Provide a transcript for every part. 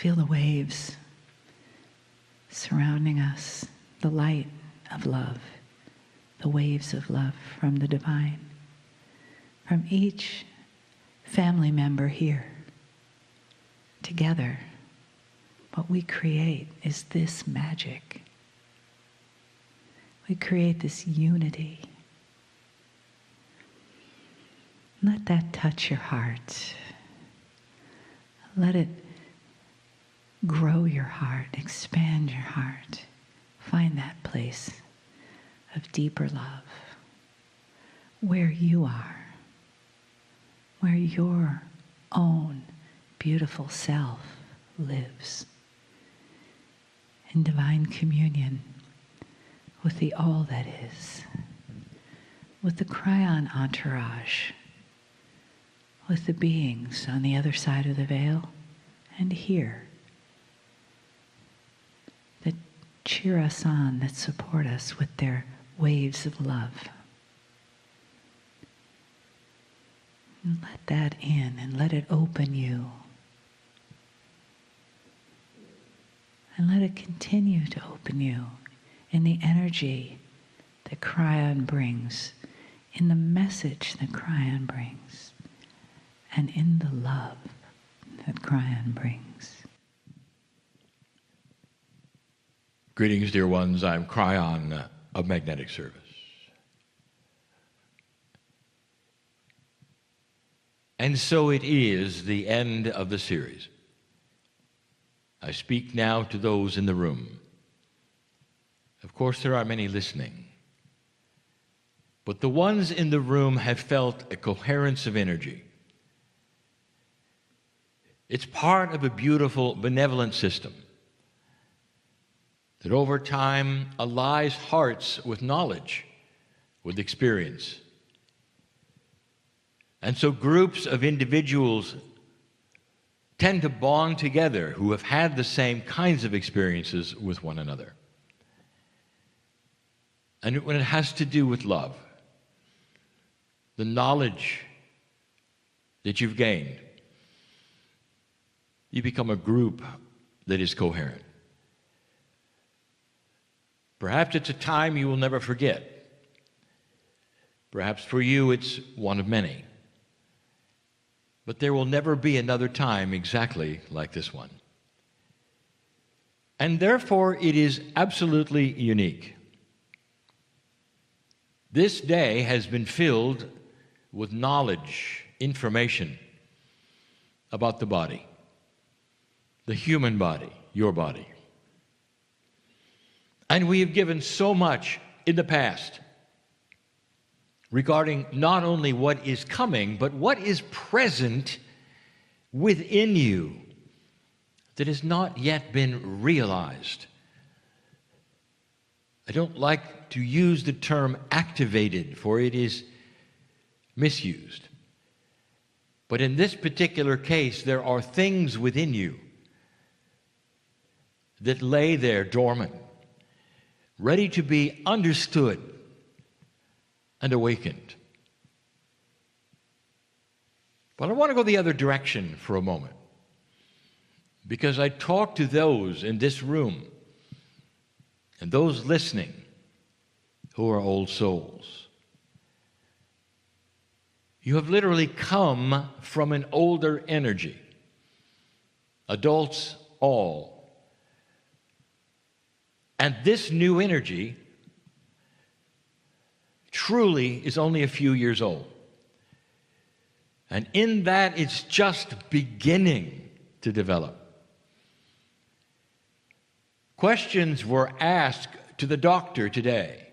Feel the waves surrounding us, the light of love, the waves of love from the divine, from each family member here. Together, what we create is this magic. We create this unity. Let that touch your heart. Let it grow your heart, expand your heart. Find that place of deeper love where you are, where your own beautiful self lives in divine communion with the all that is, with the Kryon entourage, with the beings on the other side of the veil and here that cheer us on, that support us with their waves of love. And let that in and let it open you. And let it continue to open you in the energy that Kryon brings, in the message that Kryon brings, and in the love that Kryon brings. Greetings, dear ones. I'm Kryon of Magnetic Service. And so it is the end of the series. I speak now to those in the room. Of course, there are many listening. But the ones in the room have felt a coherence of energy. It's part of a beautiful, benevolent system that over time allies hearts with knowledge, with experience. And so groups of individuals tend to bond together who have had the same kinds of experiences with one another. And when it has to do with love, the knowledge that you've gained, you become a group that is coherent. Perhaps it's a time you will never forget. Perhaps for you it's one of many. But there will never be another time exactly like this one. And therefore, it is absolutely unique. This day has been filled with knowledge, information about the body, the human body, your body. And we have given so much in the past regarding not only what is coming, but what is present within you that has not yet been realized. I don't like to use the term activated, for it is misused. But in this particular case, there are things within you that lay there dormant, ready to be understood and awakened. But I want to go the other direction for a moment, because I talk to those in this room and those listening who are old souls. You have literally come from an older energy, adults all. And this new energy truly is only a few years old. And in that, it's just beginning to develop. Questions were asked to the doctor today.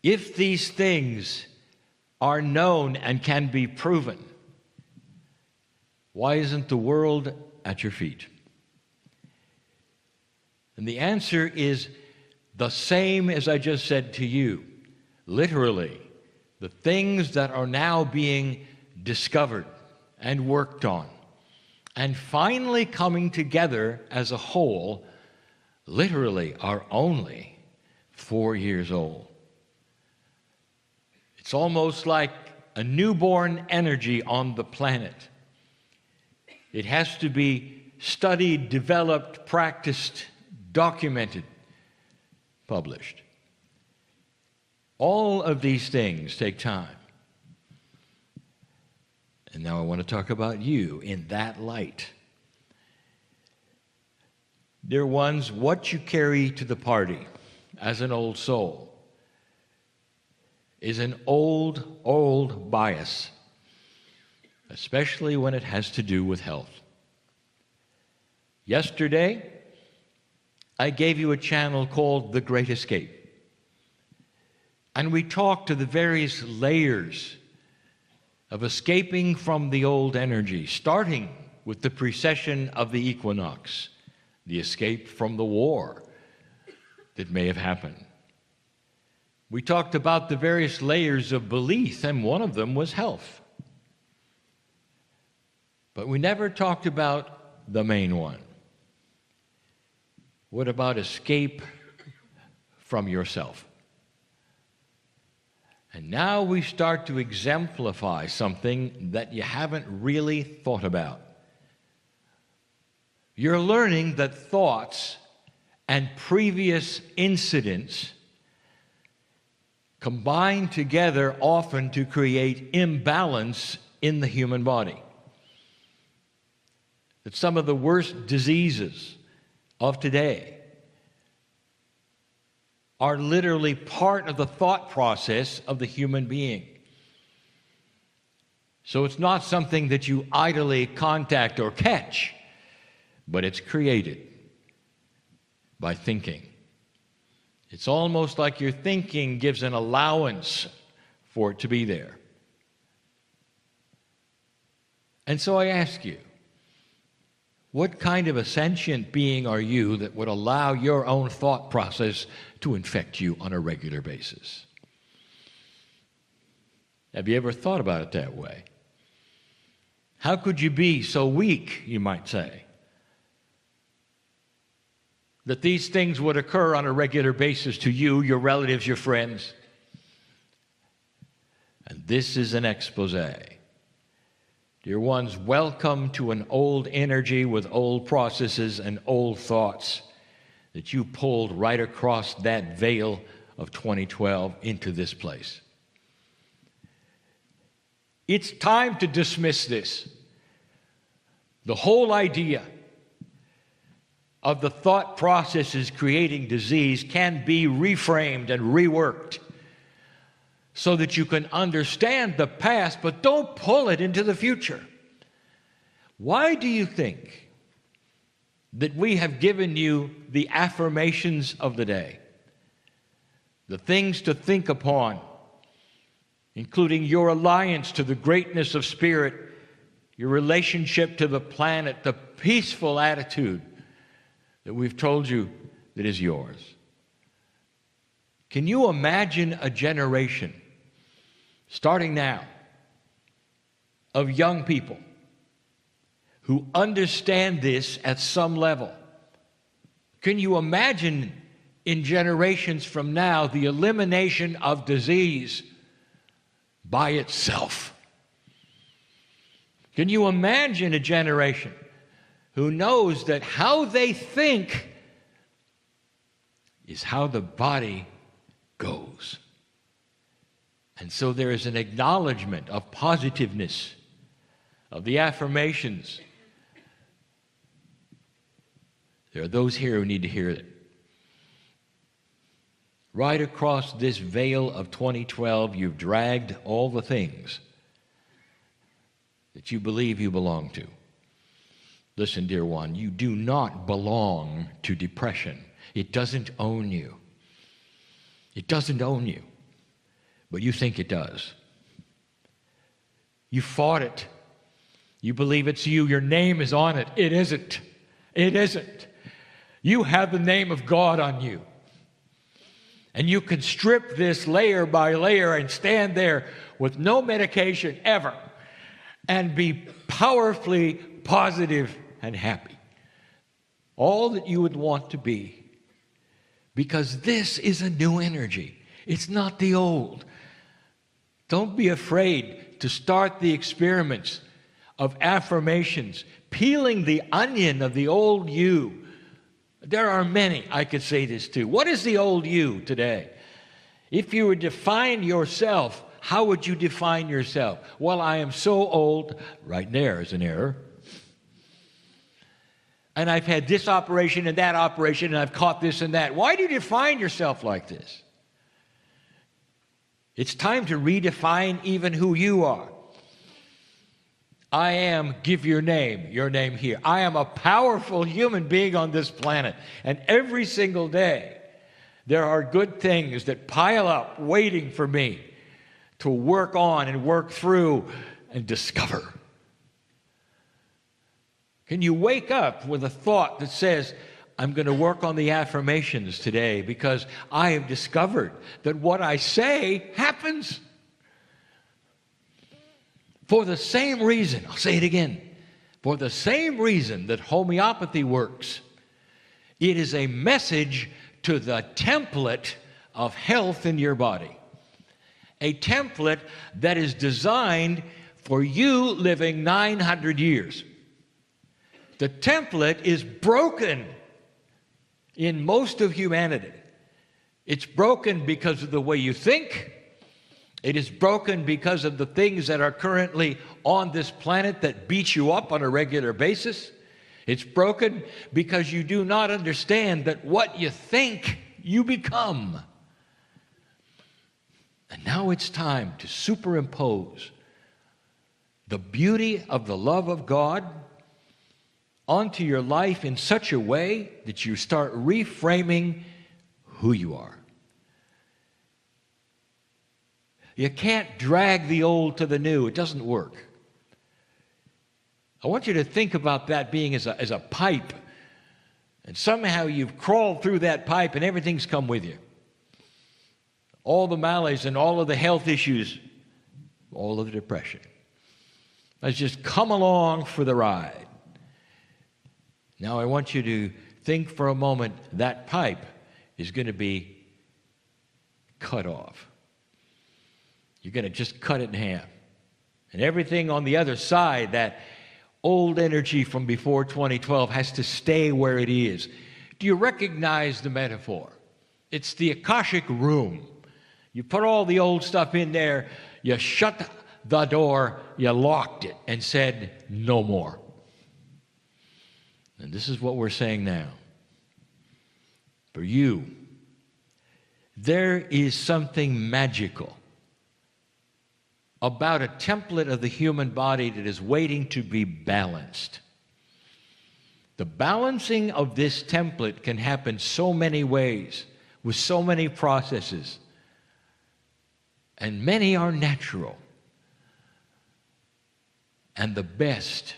If these things are known and can be proven, why isn't the world at your feet? And the answer is the same as I just said to you. Literally, the things that are now being discovered and worked on and finally coming together as a whole, literally are only 4 years old. It's almost like a newborn energy on the planet It has to be studied, developed, practiced, documented, published. All of these things take time. And now I want to talk about you in that light. Dear ones, what you carry to the party as an old soul is an old bias, especially when it has to do with health. Yesterday, I gave you a channel called The Great Escape. And we talked to the various layers of escaping from the old energy, starting with the precession of the equinox, the escape from the war that may have happened. We talked about the various layers of belief, and one of them was health. But we never talked about the main one. What about escape from yourself? And now we start to exemplify something that you haven't really thought about. You're learning that thoughts and previous incidents combine together often to create imbalance in the human body. That some of the worst diseases of today are literally part of the thought process of the human being. So it's not something that you idly contact or catch, but it's created by thinking. It's almost like your thinking gives an allowance for it to be there. And so I ask you, what kind of a sentient being are you that would allow your own thought process to infect you on a regular basis? Have you ever thought about it that way? How could you be so weak, you might say, that these things would occur on a regular basis to you, your relatives, your friends? And this is an expose. Dear ones, welcome to an old energy with old processes and old thoughts that you pulled right across that veil of 2012 into this place. It's time to dismiss this. The whole idea of the thought processes creating disease can be reframed and reworked so that you can understand the past, but don't pull it into the future. Why do you think that we have given you the affirmations of the day, the things to think upon, including your alliance to the greatness of spirit, your relationship to the planet, the peaceful attitude that we've told you that is yours? Can you imagine a generation, starting now, of young people who understand this at some level? Can you imagine in generations from now the elimination of disease by itself? Can you imagine a generation who knows that how they think is how the body goes? And so there is an acknowledgement of positiveness, of the affirmations. There are those here who need to hear it. Right across this veil of 2012, you've dragged all the things that you believe you belong to. Listen, dear one, you do not belong to depression. It doesn't own you. It doesn't own you, but you think it does. You fought it. You believe it's you. Your name is on it. It isn't. It isn't. You have the name of God on you. And you can strip this layer by layer and stand there with no medication ever and be powerfully positive and happy. All that you would want to be. Because this is a new energy. It's not the old. Don't be afraid to start the experiments of affirmations, peeling the onion of the old you. There are many I could say this to. What is the old you today? If you would define yourself, how would you define yourself? Well, I am so old. Right there is an error. And I've had this operation and that operation, and I've caught this and that. Why do you define yourself like this? It's time to redefine even who you are. I am, give your name here. I am a powerful human being on this planet. And every single day, there are good things that pile up waiting for me to work on and work through and discover. Can you wake up with a thought that says, I'm going to work on the affirmations today because I have discovered that what I say happens? For the same reason, I'll say it again, for the same reason that homeopathy works, it is a message to the template of health in your body. A template that is designed for you living 900 years. The template is broken in most of humanity. It's broken because of the way you think. It is broken because of the things that are currently on this planet that beat you up on a regular basis. It's broken because you do not understand that what you think, you become. And now it's time to superimpose the beauty of the love of God onto your life in such a way that you start reframing who you are. You can't drag the old to the new. It doesn't work. I want you to think about that being as a pipe. And somehow you've crawled through that pipe and everything's come with you. All the maladies and all of the health issues, all of the depression. Let's just come along for the ride. Now I want you to think for a moment that pipe is going to be cut off. You're going to just cut it in half. And everything on the other side, that old energy from before 2012, has to stay where it is. Do you recognize the metaphor? It's the Akashic room. You put all the old stuff in there, you shut the door, you locked it, and said, no more. And this is what we're saying now. For you, there is something magical about a template of the human body that is waiting to be balanced. The balancing of this template can happen so many ways, with so many processes, and many are natural. And the best,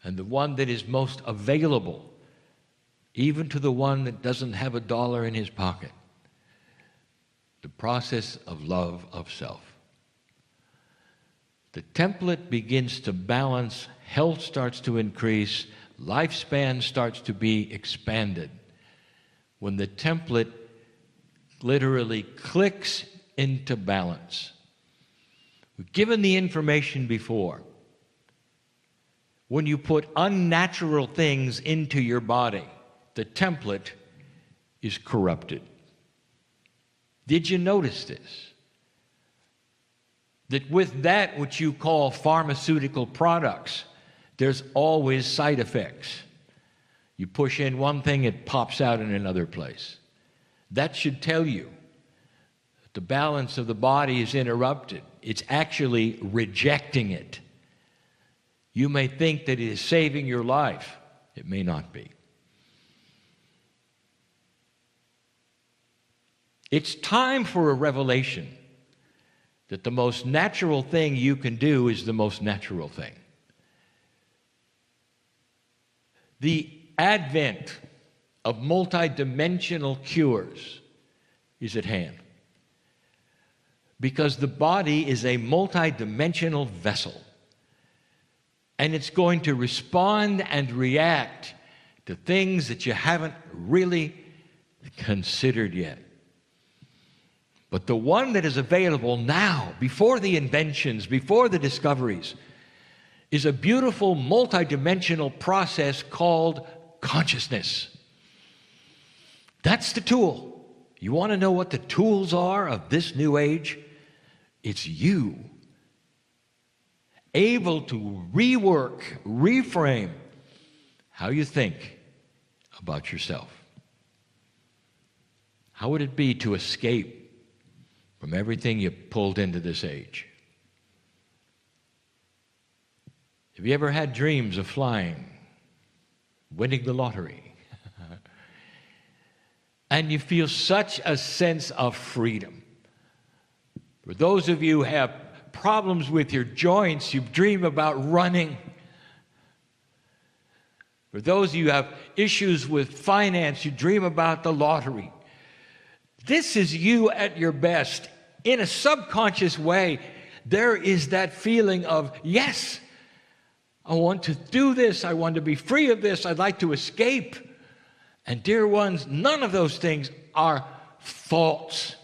and the one that is most available, even to the one that doesn't have a dollar in his pocket, the process of love of self. The template begins to balance, health starts to increase, lifespan starts to be expanded when the template literally clicks into balance. We've given the information before. When you put unnatural things into your body, the template is corrupted. Did you notice this? That with that which you call pharmaceutical products, there's always side effects. You push in one thing, it pops out in another place. That should tell you that the balance of the body is interrupted. It's actually rejecting it. You may think that it is saving your life. It may not be. It's time for a revelation that the most natural thing you can do is the most natural thing. The advent of multidimensional cures is at hand, because the body is a multidimensional vessel, and it's going to respond and react to things that you haven't really considered yet. But the one that is available now, before the inventions, before the discoveries, is a beautiful multidimensional process called consciousness. That's the tool. You want to know what the tools are of this new age? It's you, able to rework, reframe how you think about yourself. How would it be to escape from everything you pulled into this age? Have you ever had dreams of flying, winning the lottery? And you feel such a sense of freedom. For those of you who have problems with your joints, you dream about running. For those of you who have issues with finance, you dream about the lottery. This is you at your best. In a subconscious way, there is that feeling of, yes, I want to do this. I want to be free of this. I'd like to escape. And dear ones, none of those things are false.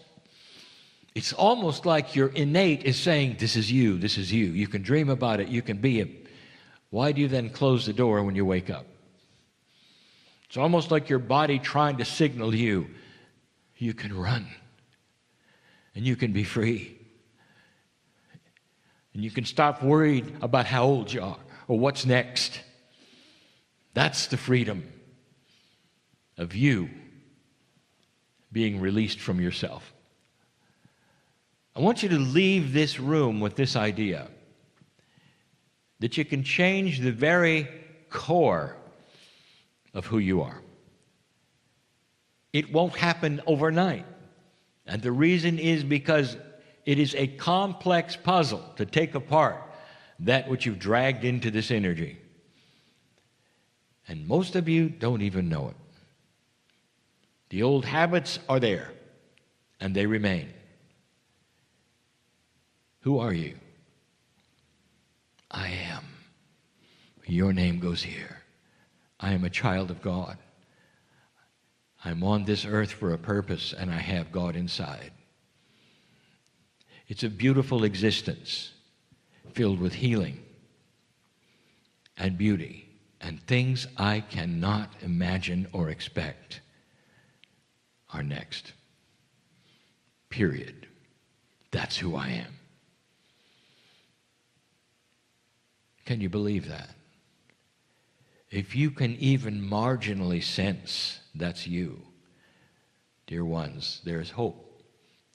It's almost like your innate is saying, this is you, this is you. You can dream about it, you can be it. Why do you then close the door when you wake up? It's almost like your body trying to signal you, you can run, and you can be free. And you can stop worrying about how old you are, or what's next. That's the freedom of you being released from yourself. I want you to leave this room with this idea that you can change the very core of who you are. It won't happen overnight. And the reason is because it is a complex puzzle to take apart that which you've dragged into this energy. And most of you don't even know it. The old habits are there, and they remain. Who are you? I am. Your name goes here. I am a child of God. I'm on this earth for a purpose, and I have God inside. It's a beautiful existence filled with healing and beauty and things I cannot imagine or expect are next. Period. That's who I am. Can you believe that? If you can even marginally sense that's you, dear ones, there's hope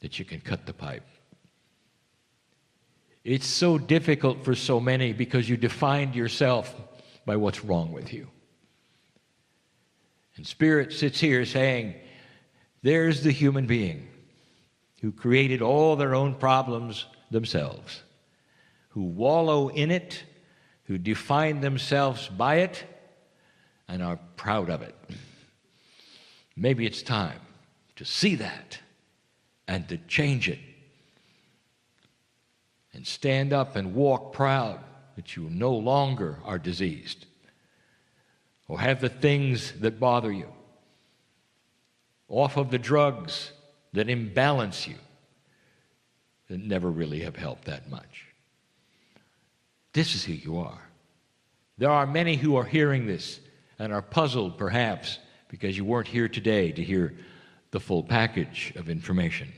that you can cut the pipe. It's so difficult for so many because you defined yourself by what's wrong with you. And Spirit sits here saying, there's the human being who created all their own problems themselves, who wallow in it, who define themselves by it, and are proud of it. Maybe it's time to see that and to change it and stand up and walk proud that you no longer are diseased or have the things that bother you, off of the drugs that imbalance you, that never really have helped that much. This is who you are. There are many who are hearing this and are puzzled, perhaps, because you weren't here today to hear the full package of information.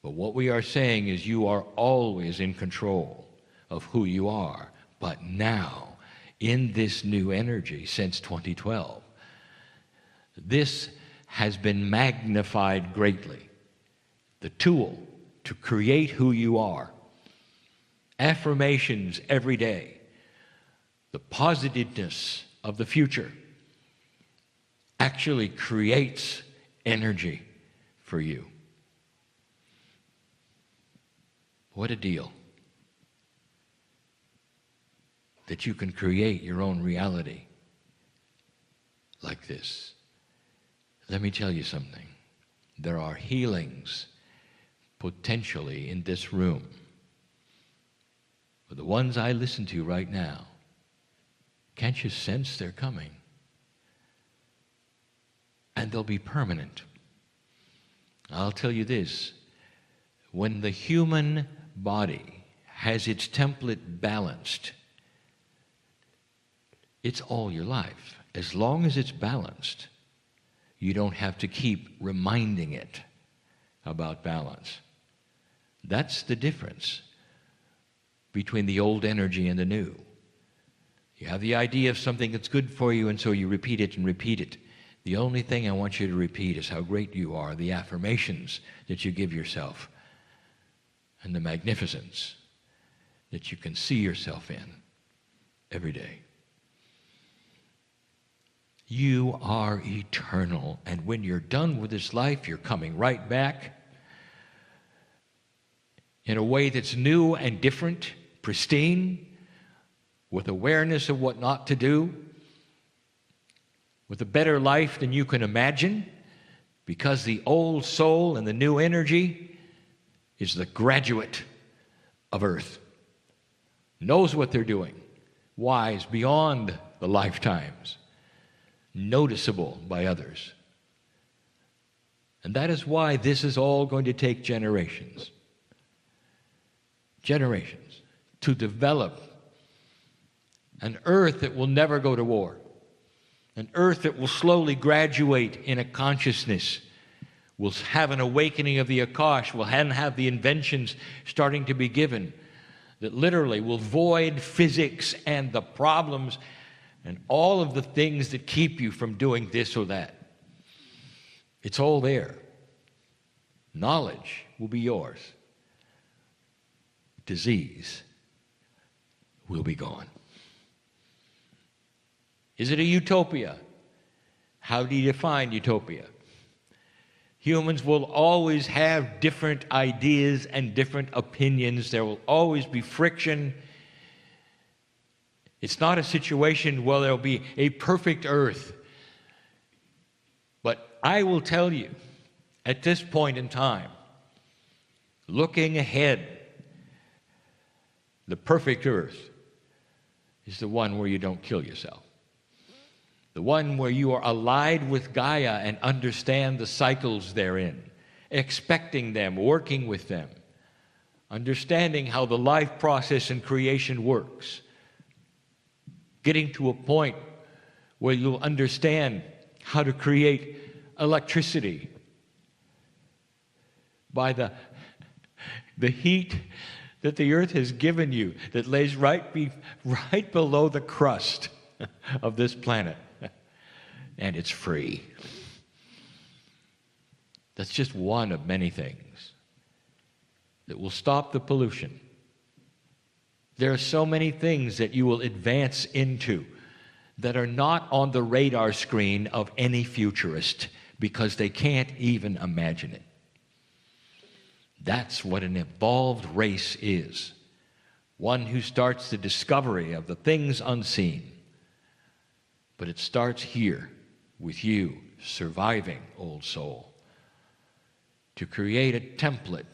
But what we are saying is you are always in control of who you are. But now, in this new energy since 2012, this has been magnified greatly. The tool to create who you are. Affirmations every day. The positiveness of the future actually creates energy for you. What a deal. That you can create your own reality like this. Let me tell you something. There are healings potentially in this room. But the ones I listen to right now, can't you sense they're coming? And they'll be permanent. I'll tell you this. When the human body has its template balanced It's all your life. As long as it's balanced, you don't have to keep reminding it about balance. That's the difference between the old energy and the new. You have the idea of something that's good for you, and so you repeat it and repeat it. The only thing I want you to repeat is how great you are, the affirmations that you give yourself, and the magnificence that you can see yourself in every day. You are eternal, and when you're done with this life, you're coming right back in a way that's new and different, pristine, with awareness of what not to do, with a better life than you can imagine, because the old soul and the new energy is the graduate of Earth, knows what they're doing, wise beyond the lifetimes, noticeable by others. And that is why this is all going to take generations. Generations to develop an Earth that will never go to war, an Earth that will slowly graduate in a consciousness, will have an awakening of the Akash, will have the inventions starting to be given that literally will void physics and the problems and all of the things that keep you from doing this or that. It's all there. Knowledge will be yours. Disease will be gone. Is it a utopia? How do you define utopia? Humans will always have different ideas and different opinions. There will always be friction. It's not a situation where there'll be a perfect Earth. But I will tell you, at this point in time, looking ahead, the perfect Earth is the one where you don't kill yourself. The one where you are allied with Gaia and understand the cycles therein, expecting them, working with them, understanding how the life process and creation works, getting to a point where you'll understand how to create electricity by the heat that the earth has given you, that lays right below the crust of this planet. And it's free. That's just one of many things that will stop the pollution. There are so many things that you will advance into that are not on the radar screen of any futurist because they can't even imagine it. That's what an evolved race is. One who starts the discovery of the things unseen. But it starts here with you surviving, old soul, to create a template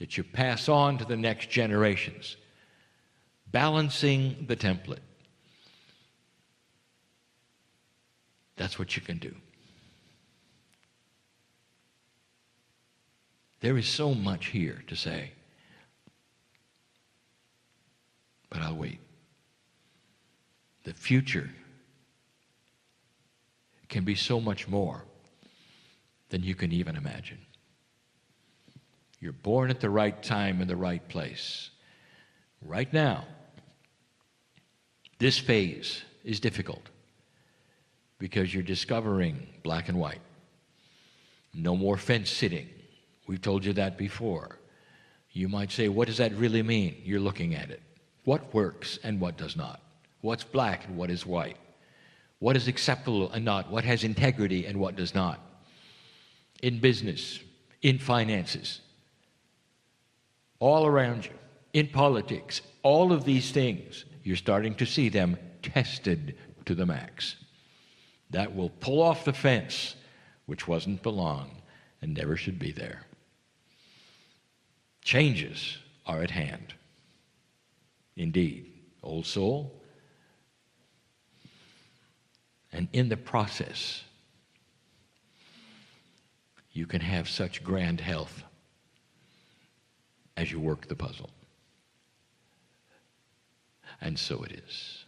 that you pass on to the next generations, balancing the template. That's what you can do. There is so much here to say, but I'll wait. The future can be so much more than you can even imagine. You're born at the right time in the right place. Right now, this phase is difficult because you're discovering black and white. No more fence sitting. We've told you that before. You might say, what does that really mean? You're looking at it. What works and what does not? What's black and what is white? What is acceptable and not? What has integrity and what does not? In business, in finances, all around you, in politics, all of these things, you're starting to see them tested to the max. That will pull off the fence, which wasn't belong and never should be there. Changes are at hand. Indeed, old soul. And in the process, you can have such grand health as you work the puzzle. And so it is.